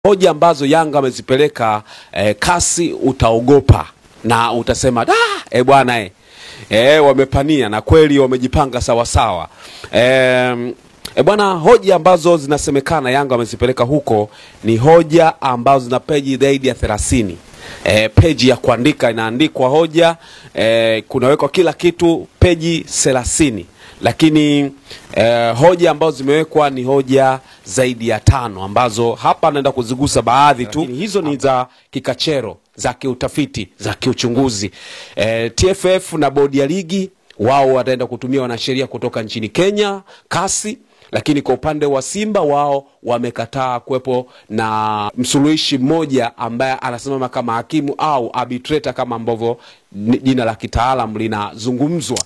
Hoja ambazo Yanga wamezipeleka kasi utaogopa na utasema bwana wamepania na kweli wamejipanga sawa sawa. Bwana, hoja ambazo zinasemekana Yanga wamezipeleka huko ni hoja ambazo zina peji zaidi ya 30. Peji ya kuandika inaandikwa hoja, kunawekwa kila kitu, peji 30. Lakini hoja ambazo zimewekwa ni hoja zaidi ya 5 ambazo hapa naenda kuzigusa baadhi tu. Hizo ni za kikachero, za kiutafiti, za kiuchunguzi. TFF na bodi ya ligi wao wataenda kutumia wanasheria kutoka nchini Kenya, kasi. Lakini kwa upande wa Simba wao wamekataa kuwepo na msuluhishi mmoja ambaye anasimama kama hakimu au arbitrator kama ambavyo jina la kitaalamu linazungumzwa.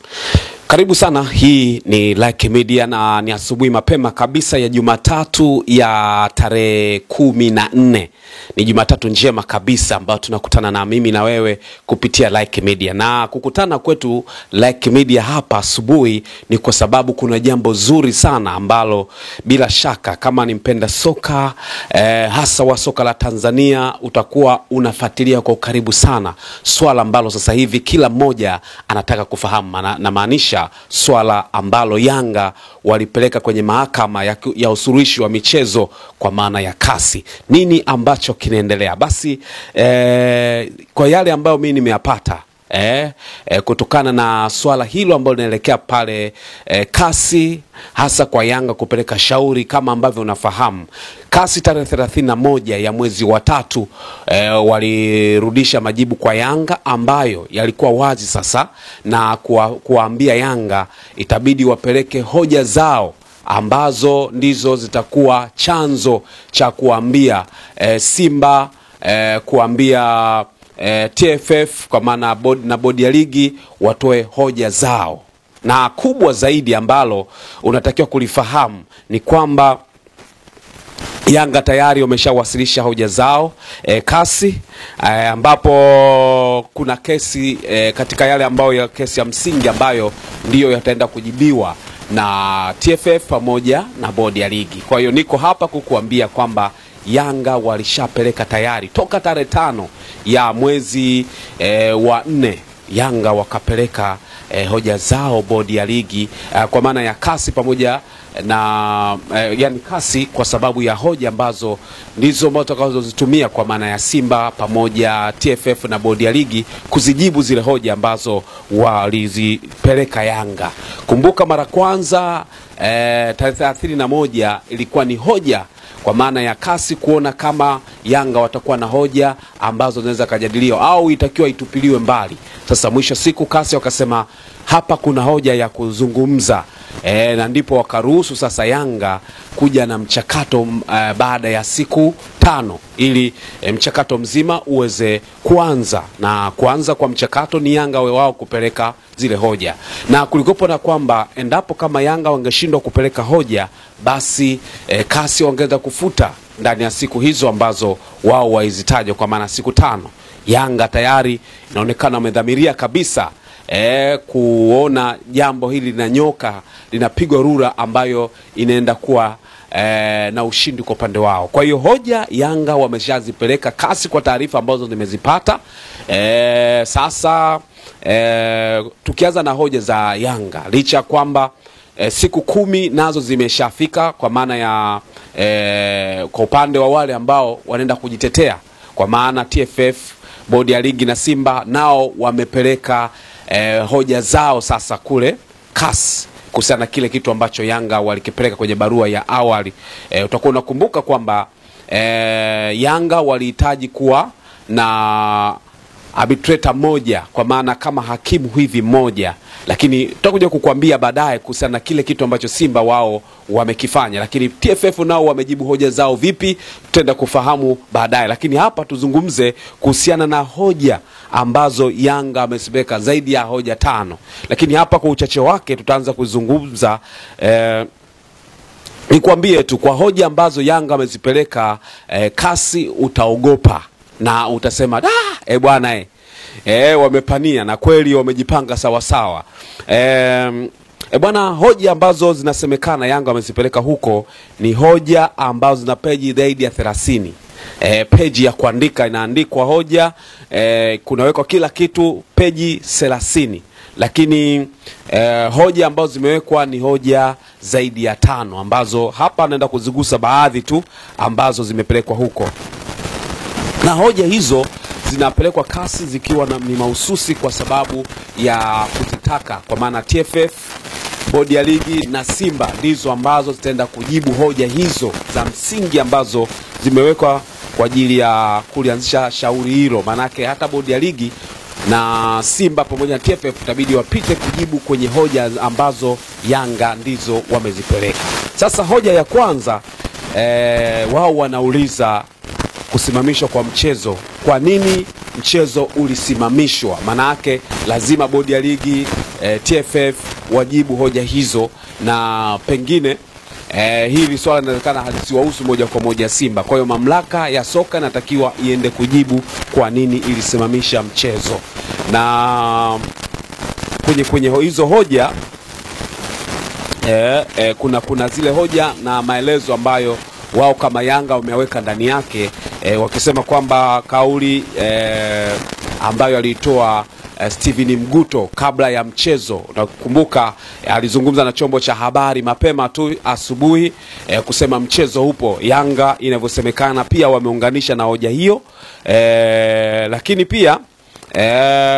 Karibu sana, hii ni Like Media na ni asubuhi mapema kabisa ya Jumatatu ya tarehe 14. Ni Jumatatu njema kabisa ambayo tunakutana na mimi na wewe kupitia Like Media. Na kukutana kwetu Like Media hapa asubuhi ni kwa sababu kuna jambo zuri sana ambalo bila shaka kama ni mpenda soka hasa wa soka la Tanzania utakuwa unafuatilia kwa karibu sana. Swala ambalo sasa hivi kila mmoja anataka kufahamu, na maanisha swala ambalo Yanga walipeleka kwenye mahakama ya usuluhishi wa michezo kwa maana ya kasi. Nini ambacho kinaendelea? Basi kwa yale ambayo mimi nimeyapata kutokana na swala hilo ambalo linaelekea pale kasi, hasa kwa Yanga kupeleka shauri, kama ambavyo unafahamu kasi tarehe 31 ya mwezi wa 3 walirudisha majibu kwa Yanga ambayo yalikuwa wazi sasa, na kuambia Yanga itabidi wapeleke hoja zao ambazo ndizo zitakuwa chanzo cha kuambia Simba, kuambia TFF kwa maana bodi ya ligi watoe hoja zao. Na kubwa zaidi ambalo unatakiwa kulifahamu ni kwamba Yanga tayari wameshawasilisha hoja zao kasi, ambapo kuna kesi katika yale ambayo ya kesi ya msingi ambayo ndiyo yataenda kujibiwa na TFF pamoja na bodi ya ligi. Kwa hiyo niko hapa kukuambia kwamba Yanga walishapeleka tayari toka tarehe 5 ya mwezi wa 4. Yanga wakapeleka hoja zao bodi ya ligi kwa maana ya kasi pamoja na yani kasi, kwa sababu ya hoja ambazo ndizo ambazo tutakazozitumia kwa maana ya Simba pamoja TFF na bodi ya ligi kuzijibu zile hoja ambazo walizipeleka Yanga. Kumbuka mara kwanza tarehe 31 ilikuwa ni hoja kwa maana ya kasi kuona kama Yanga watakuwa na hoja ambazo zinaweza kujadiliwa au itakiwa itupiliwe mbali. Sasa mwisho siku kasi wakasema hapa kuna hoja ya kuzungumza, na ndipo wakaruhusu sasa Yanga kuja na mchakato baada ya siku 5 ili mchakato mzima uweze kuanza. Na kuanza kwa mchakato ni Yanga wao kupeleka zile hoja, na kulikopo na kwamba endapo kama Yanga wangeshindwa kupeleka hoja basi kasi wangeweza kufuta ndani ya siku hizo ambazo wao waizitaja kwa maana siku 5. Yanga tayari inaonekana wamedhamiria kabisa kuona jambo hili linanyoka, linapigwa rura ambayo inaenda kuwa na ushindi kwa upande wao. Kwa hiyo hoja Yanga wameshazipeleka kasi kwa taarifa ambazo nimezipata. Sasa tukianza na hoja za Yanga, licha kwamba siku 10 nazo zimeshafika kwa maana ya kwa upande wa wale ambao wanaenda kujitetea kwa maana TFF, bodi ya ligi na Simba nao wamepeleka hoja zao sasa kule kasi kuhusiana kile kitu ambacho Yanga walikipeleka kwenye barua ya awali. Utakuwa unakumbuka kwamba Yanga walihitaji kuwa na arbitrator mmoja kwa maana kama hakimu hivi mmoja, lakini tutakuja kukuambia baadaye kuhusiana kile kitu ambacho Simba wao wamekifanya. Lakini TFF nao wamejibu hoja zao vipi, tutaenda kufahamu baadaye. Lakini hapa tuzungumze kuhusiana na hoja ambazo Yanga wamesibeka zaidi ya hoja 5. Lakini hapa kwa uchache wake tutaanza kuzungumza nikwambie tu kwa hoja ambazo Yanga wamezipeleka kasi utaogopa na utasema bwana wamepania na kweli wamejipanga sawa sawa. Bwana, hoja ambazo zinasemekana Yanga wamezipeleka huko ni hoja ambazo zina peji zaidi ya 30. peji ya kuandika inaandikwa hoja, kunawekwa kila kitu, peji 30. Lakini hoja ambazo zimewekwa ni hoja zaidi ya 5, ambazo hapa naenda kuzigusa baadhi tu ambazo zimepelekwa huko. Na hoja hizo zinapelekwa kasi zikiwa ni mahususi kwa sababu ya kuzitaka, kwa maana TFF, bodi ya ligi na Simba ndizo ambazo zitaenda kujibu hoja hizo za msingi ambazo zimewekwa kwa ajili ya kulianzisha shauri hilo. Manake hata bodi ya ligi na Simba pamoja na TFF itabidi wapite kujibu kwenye hoja ambazo Yanga ndizo wamezipeleka. Sasa hoja ya kwanza, wao wanauliza kusimamishwa kwa mchezo. Kwa nini mchezo ulisimamishwa? Manake lazima bodi ya ligi, TFF wajibu hoja hizo, na pengine hili swala linawezekana halisiwahusu moja kwa moja Simba. Kwa hiyo mamlaka ya soka inatakiwa iende kujibu kwa nini ilisimamisha mchezo. Na kwenye hizo hoja kuna zile hoja na maelezo ambayo wao kama Yanga wameweka ndani yake, wakisema kwamba kauli ambayo alitoa Steven Mguto kabla ya mchezo, unakumbuka alizungumza na chombo cha habari mapema tu asubuhi kusema mchezo upo. Yanga inavyosemekana pia wameunganisha na hoja hiyo, lakini pia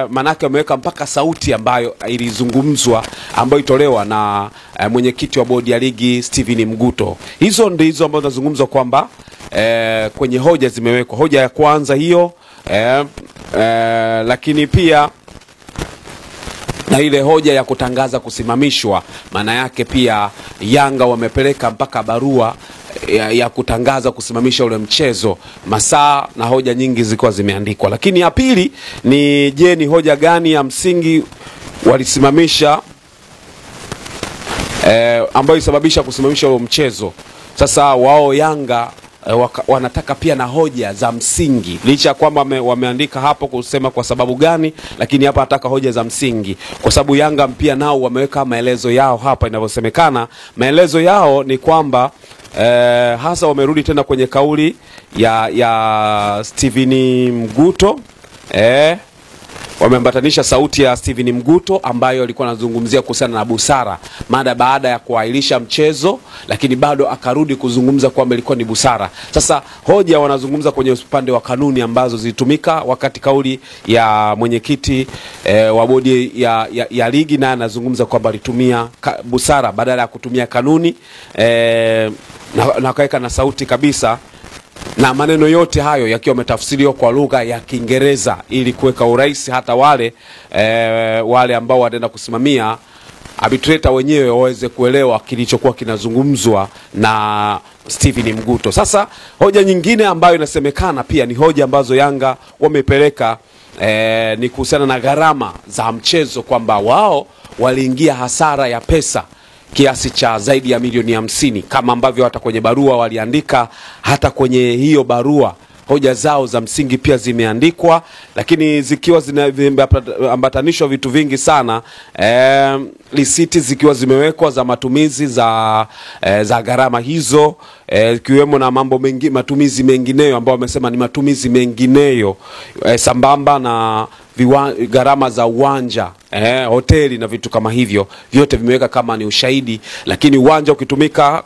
manake wameweka mpaka sauti ambayo ilizungumzwa, ambayo itolewa na mwenyekiti wa bodi ya ligi Steven Mguto. Hizo ndizo ambazo zinazungumzwa kwamba kwenye hoja zimewekwa. Hoja ya kwanza hiyo, lakini pia na ile hoja ya kutangaza kusimamishwa, maana yake pia Yanga wamepeleka mpaka barua ya kutangaza kusimamisha ule mchezo, masaa na hoja nyingi zilikuwa zimeandikwa. Lakini ya pili ni je, ni hoja gani ya msingi walisimamisha ambayo isababisha kusimamisha ule mchezo? Sasa wao Yanga wanataka pia na hoja za msingi, licha kwamba wameandika hapo kusema kwa sababu gani, lakini hapa nataka hoja za msingi, kwa sababu Yanga pia nao wameweka maelezo yao hapa. Inavyosemekana maelezo yao ni kwamba hasa wamerudi tena kwenye kauli ya Steven Mguto, wameambatanisha sauti ya Steven Mguto ambayo alikuwa anazungumzia kuhusiana na busara baada ya kuahirisha mchezo, lakini bado akarudi kuzungumza kwamba ilikuwa ni busara. Sasa hoja wanazungumza kwenye upande wa kanuni ambazo zilitumika wakati kauli ya mwenyekiti wa bodi ya ligi, na anazungumza kwamba alitumia busara badala ya kutumia kanuni, na kaweka na sauti kabisa, na maneno yote hayo yakiwa yametafsiriwa kwa lugha ya Kiingereza ili kuweka urahisi hata wale ambao wanaenda kusimamia, arbitrator wenyewe waweze kuelewa kilichokuwa kinazungumzwa na Steven Mguto. Sasa hoja nyingine ambayo inasemekana pia ni hoja ambazo Yanga wamepeleka, ni kuhusiana na gharama za mchezo, kwamba wao waliingia hasara ya pesa kiasi cha zaidi ya milioni 50, kama ambavyo hata kwenye barua waliandika. Hata kwenye hiyo barua hoja zao za msingi pia zimeandikwa, lakini zikiwa zimeambatanishwa vitu vingi sana, risiti zikiwa zimewekwa za matumizi za gharama hizo, ikiwemo na mambo mengi, matumizi mengineyo ambao wamesema ni matumizi mengineyo, sambamba na gharama za uwanja, hoteli na vitu kama hivyo, vyote vimeweka kama ni ushahidi. Lakini uwanja ukitumika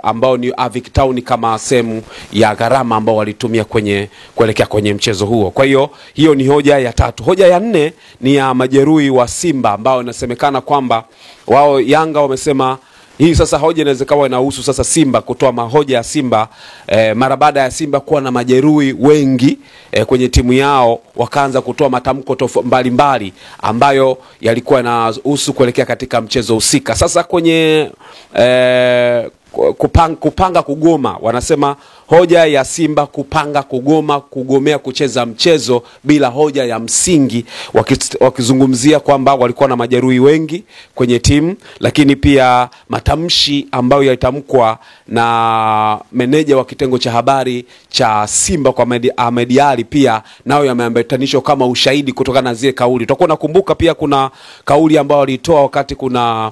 ambao ni Avic Town kama sehemu ya gharama ambao walitumia kuelekea kwenye mchezo huo. Kwa hiyo ni hoja ya tatu. Hoja ya nne ni ya majeruhi wa Simba ambao inasemekana kwamba wao Yanga wamesema hii sasa hoja inaweza kawa inahusu sasa Simba, kutoa mahoja ya Simba mara baada ya Simba kuwa na majeruhi wengi kwenye timu yao, wakaanza kutoa matamko mbalimbali ambayo yalikuwa yanahusu kuelekea katika mchezo husika. Sasa kwenye kupanga kugoma, wanasema hoja ya Simba kupanga kugomea kucheza mchezo bila hoja ya msingi, wakizungumzia kwamba walikuwa na majeruhi wengi kwenye timu, lakini pia matamshi ambayo yalitamkwa na meneja wa kitengo cha habari cha Simba kwa Ahmed Ally pia nao yameambatanishwa kama ushahidi kutokana na zile kauli. Tutakuwa nakumbuka pia kuna kauli ambayo walitoa wakati kuna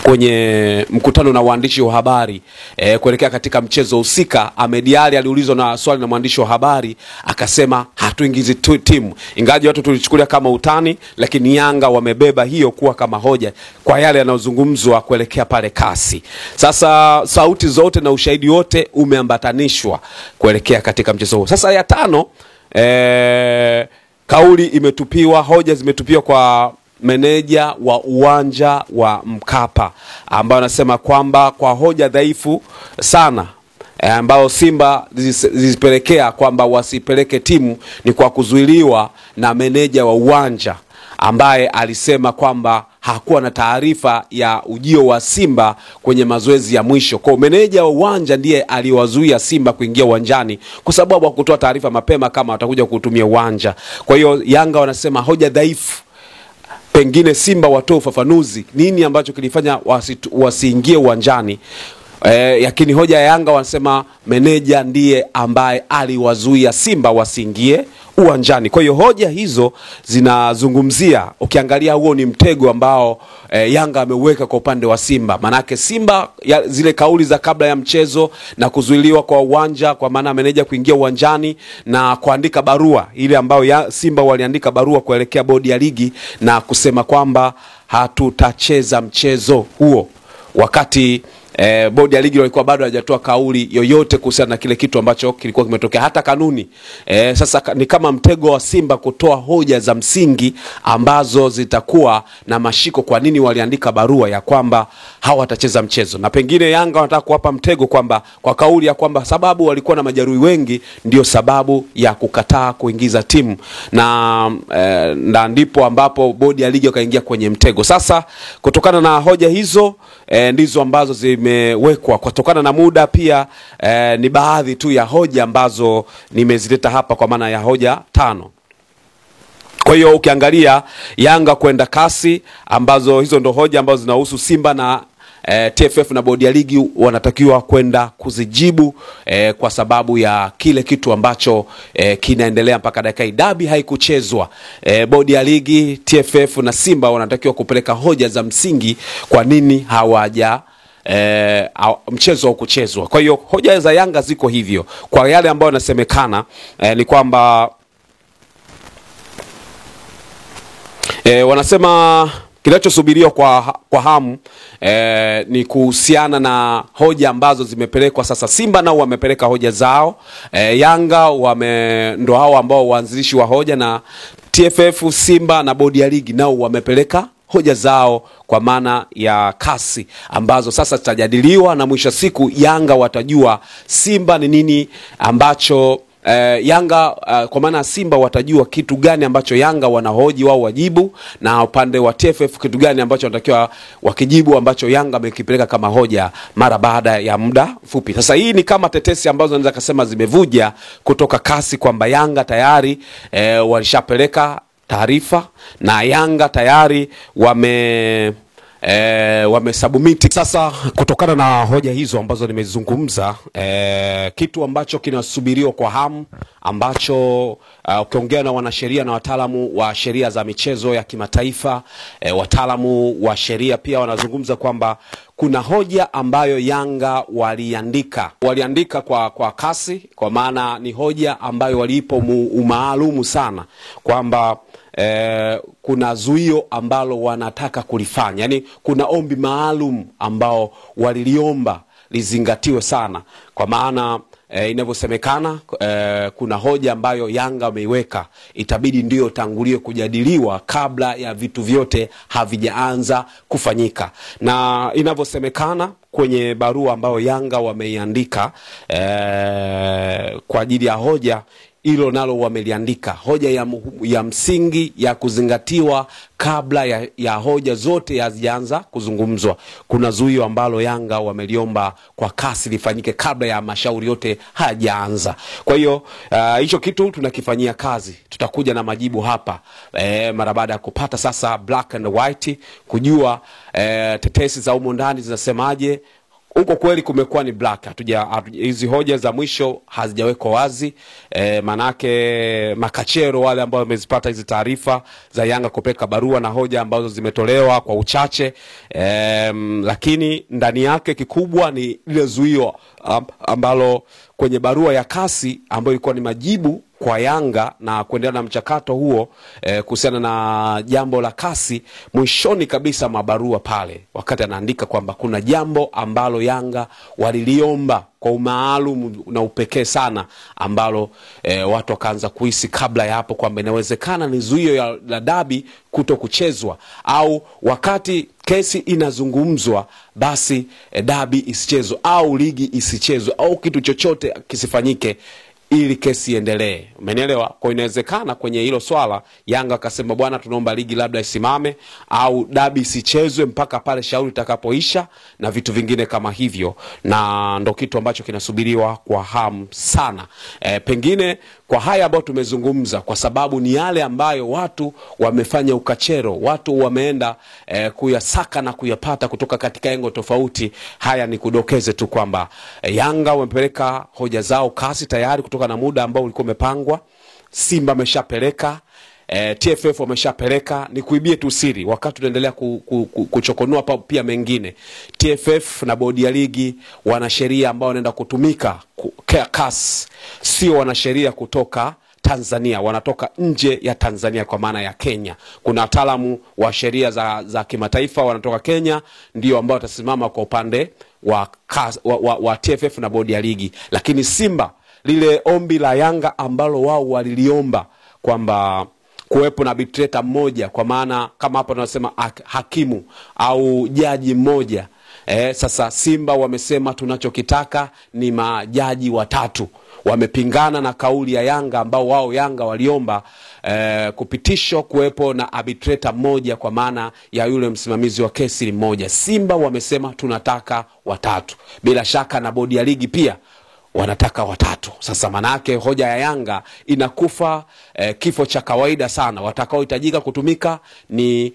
kwenye mkutano na waandishi wa habari kuelekea katika mchezo husika, Ahmed Ally aliulizwa na swali na mwandishi wa habari, akasema hatuingizi timu. Ingawa watu tulichukulia kama utani, lakini Yanga wamebeba hiyo kuwa kama hoja kwa yale yanayozungumzwa kuelekea pale kasi. Sasa sauti zote na ushahidi wote umeambatanishwa kuelekea katika mchezo huo. Sasa ya tano, kauli imetupiwa, hoja zimetupiwa kwa meneja wa uwanja wa Mkapa, ambao anasema kwamba kwa hoja dhaifu sana ambao Simba zisipelekea kwamba wasipeleke timu ni kwa kuzuiliwa na meneja wa uwanja, ambaye alisema kwamba hakuwa na taarifa ya ujio wa Simba kwenye mazoezi ya mwisho. Kwa meneja wa uwanja ndiye aliwazuia Simba kuingia uwanjani kwa sababu hakutoa taarifa mapema kama watakuja kutumia uwanja. Kwa hiyo Yanga wanasema hoja dhaifu, pengine Simba watoe ufafanuzi nini ambacho kilifanya wasiingie uwanjani. Lakini hoja ya Yanga wanasema meneja ndiye ambaye aliwazuia Simba wasiingie uwanjani. Kwa hiyo hoja hizo zinazungumzia, ukiangalia huo ni mtego ambao Yanga ameweka kwa upande wa Simba. Manake Simba zile kauli za kabla ya mchezo na kuzuiliwa kwa uwanja, kwa maana meneja kuingia uwanjani na kuandika barua ile ambayo Simba waliandika barua kuelekea bodi ya ligi na kusema kwamba hatutacheza mchezo huo, wakati bodi ya ligi walikuwa bado hajatoa kauli yoyote kuhusiana na kile kitu ambacho kilikuwa kimetokea, hata kanuni. Sasa ni kama mtego wa Simba kutoa hoja za msingi ambazo zitakuwa na mashiko kwa nini waliandika barua ya kwamba hawatacheza mchezo. Na pengine Yanga wanataka kuwapa mtego kwamba kwa kauli ya kwamba sababu walikuwa na majeruhi wengi ndio sababu ya kukataa kuingiza timu, na ndipo ambapo bodi ya ligi wakaingia kwenye mtego. Sasa kutokana na hoja hizo ndizo ambazo zimewekwa. Kutokana na muda pia ni baadhi tu ya hoja ambazo nimezileta hapa kwa maana ya hoja 5. Kwa hiyo ukiangalia Yanga kwenda kasi, ambazo hizo ndo hoja ambazo zinahusu Simba, na TFF na bodi ya ligi wanatakiwa kwenda kuzijibu kwa sababu ya kile kitu ambacho kinaendelea mpaka dakika hii. Dabi haikuchezwa. Bodi ya ligi, TFF na Simba wanatakiwa kupeleka hoja za msingi kwa nini hawaja mchezo wa kuchezwa. Kwa hiyo hoja za Yanga ziko hivyo. Kwa yale ambayo yanasemekana ni kwamba wanasema kinachosubiriwa kwa hamu ni kuhusiana na hoja ambazo zimepelekwa. Sasa Simba nao wamepeleka hoja zao, Yanga ndo hao ambao waanzilishi wa hoja, na TFF, Simba na bodi ya ligi nao wamepeleka hoja zao kwa maana ya kasi, ambazo sasa zitajadiliwa, na mwisho siku Yanga watajua Simba ni nini ambacho Yanga kwa maana Simba watajua kitu gani ambacho Yanga wanahoji wao wajibu, na upande wa TFF kitu gani ambacho wanatakiwa wakijibu ambacho Yanga amekipeleka kama hoja mara baada ya muda fupi. Sasa hii ni kama tetesi ambazo naweza kusema zimevuja kutoka kasi kwamba Yanga tayari walishapeleka taarifa na Yanga tayari wamesubmit. Sasa kutokana na hoja hizo ambazo nimezungumza, kitu ambacho kinasubiriwa kwa hamu, ambacho ukiongea na wanasheria na wataalamu wa sheria za michezo ya kimataifa, wataalamu wa sheria pia wanazungumza kwamba kuna hoja ambayo Yanga waliandika kwa kasi, kwa maana ni hoja ambayo waliipo umaalumu sana kwamba kuna zuio ambalo wanataka kulifanya. Yani kuna ombi maalum ambao waliliomba lizingatiwe sana, kwa maana inavyosemekana kuna hoja ambayo Yanga wameiweka itabidi ndio tangulie kujadiliwa kabla ya vitu vyote havijaanza kufanyika. Na inavyosemekana kwenye barua ambayo Yanga wameiandika kwa ajili ya hoja hilo, nalo wameliandika hoja ya msingi ya kuzingatiwa kabla ya hoja zote hazijaanza kuzungumzwa. Kuna zuio ambalo Yanga wameliomba kwa kasi lifanyike kabla ya mashauri yote hajaanza. Kwa hiyo hicho kitu tunakifanyia kazi. Tutakuja na majibu hapa mara baada ya kupata sasa black and white, kujua tetesi za humo ndani zinasemaje, huko kweli kumekuwa ni black. Hizi hoja za mwisho hazijawekwa wazi. Manake makachero wale ambao wamezipata hizi taarifa za Yanga kupeka barua na hoja ambazo zimetolewa kwa uchache, lakini ndani yake kikubwa ni ile zuio ambalo kwenye barua ya kasi ambayo ilikuwa ni majibu kwa Yanga na kuendelea na mchakato huo kuhusiana na jambo la kasi. Mwishoni kabisa mabarua pale wakati anaandika kwamba kuna jambo ambalo Yanga waliliomba kwa umaalum na upekee sana ambalo watu wakaanza kuhisi kabla ya hapo kwamba inawezekana ni zuio la dabi kuto kuchezwa, au wakati kesi inazungumzwa basi dabi isichezwe au ligi isichezwe au kitu chochote kisifanyike ili kesi iendelee. Umenielewa? Kwa inawezekana kwenye hilo swala Yanga akasema bwana, tunaomba ligi labda isimame au dabi isichezwe mpaka pale shauri litakapoisha na vitu vingine kama hivyo, na ndo kitu ambacho kinasubiriwa kwa hamu sana. Pengine kwa haya ambayo tumezungumza, kwa sababu ni yale ambayo watu wamefanya ukachero, watu wameenda kuyasaka na kuyapata kutoka katika engo tofauti. Haya ni kudokeze tu kwamba Yanga wamepeleka hoja zao kasi tayari kutoka na muda ambao ulikuwa umepangwa. Simba ameshapeleka, TFF wameshapeleka. Ni kuibie tu siri wakati tunaendelea kuchokonoa pia mengine. TFF na bodi ya ligi wana sheria ambao wanaenda kutumika CAS, sio wana sheria kutoka Tanzania, wanatoka nje ya Tanzania kwa maana ya Kenya. Kuna wataalamu wa sheria za kimataifa wanatoka Kenya ndio ambao watasimama kwa upande wa TFF na bodi ya ligi. Lakini Simba, lile ombi la Yanga ambalo wao waliliomba kwamba kuwepo na arbitrator mmoja, kwa maana kama hapa tunasema hakimu au jaji mmoja, sasa Simba wamesema tunachokitaka ni majaji watatu. Wamepingana na kauli ya Yanga ambao wao Yanga waliomba kupitishwa kuwepo na arbitrator mmoja kwa maana ya yule msimamizi wa kesi mmoja. Simba wamesema tunataka watatu. Bila shaka na bodi ya ligi pia wanataka watatu. Sasa manake hoja ya Yanga inakufa kifo cha kawaida sana. Watakaohitajika kutumika ni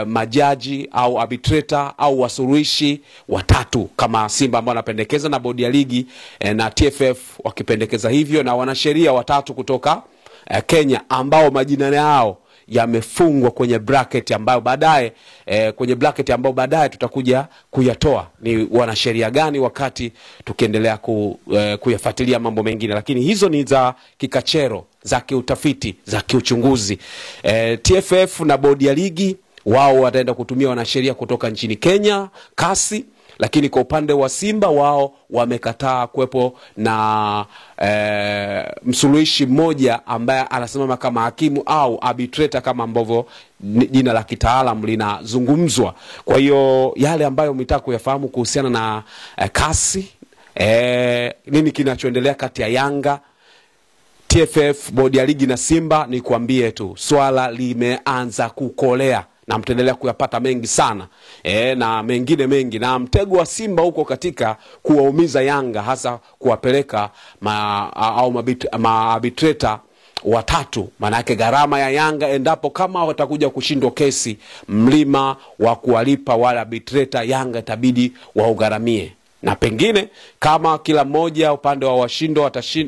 majaji au arbitrator au wasuluhishi watatu kama Simba ambao wanapendekeza na bodi ya ligi na TFF wakipendekeza hivyo, na wanasheria watatu kutoka Kenya ambao majina yao yamefungwa kwenye bracket ambayo baadaye tutakuja kuyatoa ni wanasheria gani wakati tukiendelea kuyafuatilia mambo mengine. Lakini hizo ni za kikachero, za kiutafiti, za kiuchunguzi. TFF na bodi ya ligi wao wataenda kutumia wanasheria kutoka nchini Kenya, kasi. Lakini kwa upande wa Simba wao wamekataa kuwepo na msuluhishi mmoja ambaye anasimama kama hakimu au arbitrator kama ambavyo jina la kitaalamu linazungumzwa. Kwa hiyo yale ambayo mtaka kuyafahamu kuhusiana na kasi, nini kinachoendelea kati ya Yanga, TFF, bodi ya ligi na Simba, ni kuambie tu swala limeanza kukolea na mtaendelea kuyapata mengi sana na mengine mengi. Na mtego wa Simba huko katika kuwaumiza Yanga, hasa kuwapeleka arbitrator watatu. Maana yake gharama ya Yanga endapo kama watakuja kushindwa kesi, mlima wa kuwalipa wale arbitrator Yanga itabidi waugharamie. Na pengine kama kila mmoja upande wa washindo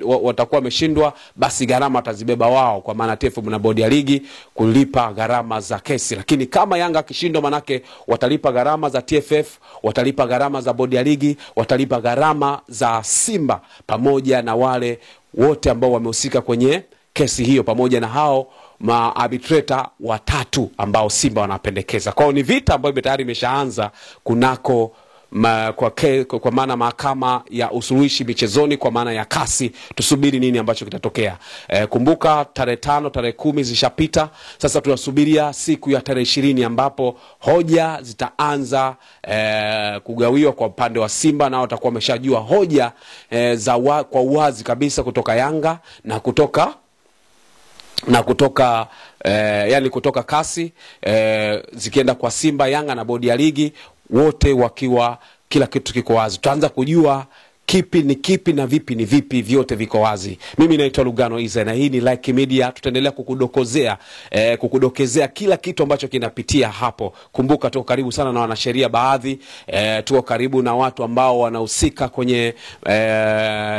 watakuwa wameshindwa, basi gharama watazibeba wao, kwa maana TFF na bodi ya ligi kulipa gharama za kesi. Lakini kama Yanga kishindwa, manake watalipa gharama za TFF, watalipa gharama za bodi ya ligi, watalipa gharama za Simba pamoja na wale wote ambao wamehusika kwenye kesi hiyo, pamoja na hao arbitrator watatu ambao Simba wanapendekeza. Kwa hiyo ni vita ambayo tayari imeshaanza kunako kwa maana mahakama ya usuluhishi michezoni kwa maana ya kasi. Tusubiri nini ambacho kitatokea. Kumbuka tarehe 5, tarehe 10 zishapita. Sasa tunasubiria siku ya tarehe 20 ambapo hoja zitaanza kugawiwa kwa upande wa Simba, na watakuwa wameshajua hoja kwa uwazi kabisa kutoka Yanga na kutoka yani kutoka kasi, zikienda kwa Simba, Yanga na bodi ya ligi, wote wakiwa kila kitu kiko wazi. Tutaanza kujua kipi ni kipi na vipi ni vipi, vyote viko wazi. Mimi naitwa Lugano Israel na hii ni Like Media. Tutaendelea kukudokezea kila kitu ambacho kinapitia hapo. Kumbuka tuko karibu sana na wanasheria baadhi, tuko karibu na watu ambao wanahusika kwenye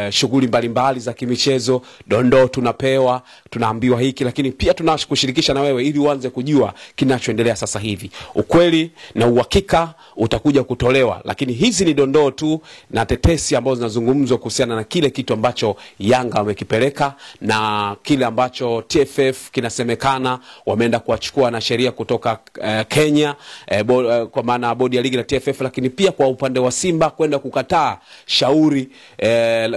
shughuli mbalimbali za kimichezo. Dondoo tunapewa, tunaambiwa hiki, lakini pia tunakushirikisha na wewe ili uanze kujua kinachoendelea sasa hivi. Ukweli na uhakika utakuja kutolewa, lakini hizi ni dondoo tu na tetesi ambazo zinazungumzwa kuhusiana na kile kitu ambacho Yanga wamekipeleka na kile ambacho TFF kinasemekana wameenda kuachukua na sheria kutoka Kenya, kwa maana bodi ya ligi na TFF, lakini pia kwa upande wa Simba kwenda kukataa shauri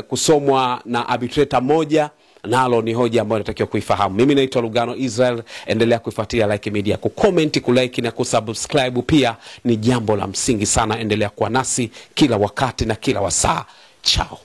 kusomwa na arbitrator moja. Nalo ni hoja ambayo natakiwa kuifahamu. Mimi naitwa Lugano Israel. Endelea kuifuatia Like Media, kucomment, kulike na kusubscribe pia ni jambo la msingi sana. Endelea kuwa nasi kila wakati na kila wasaa. Chao.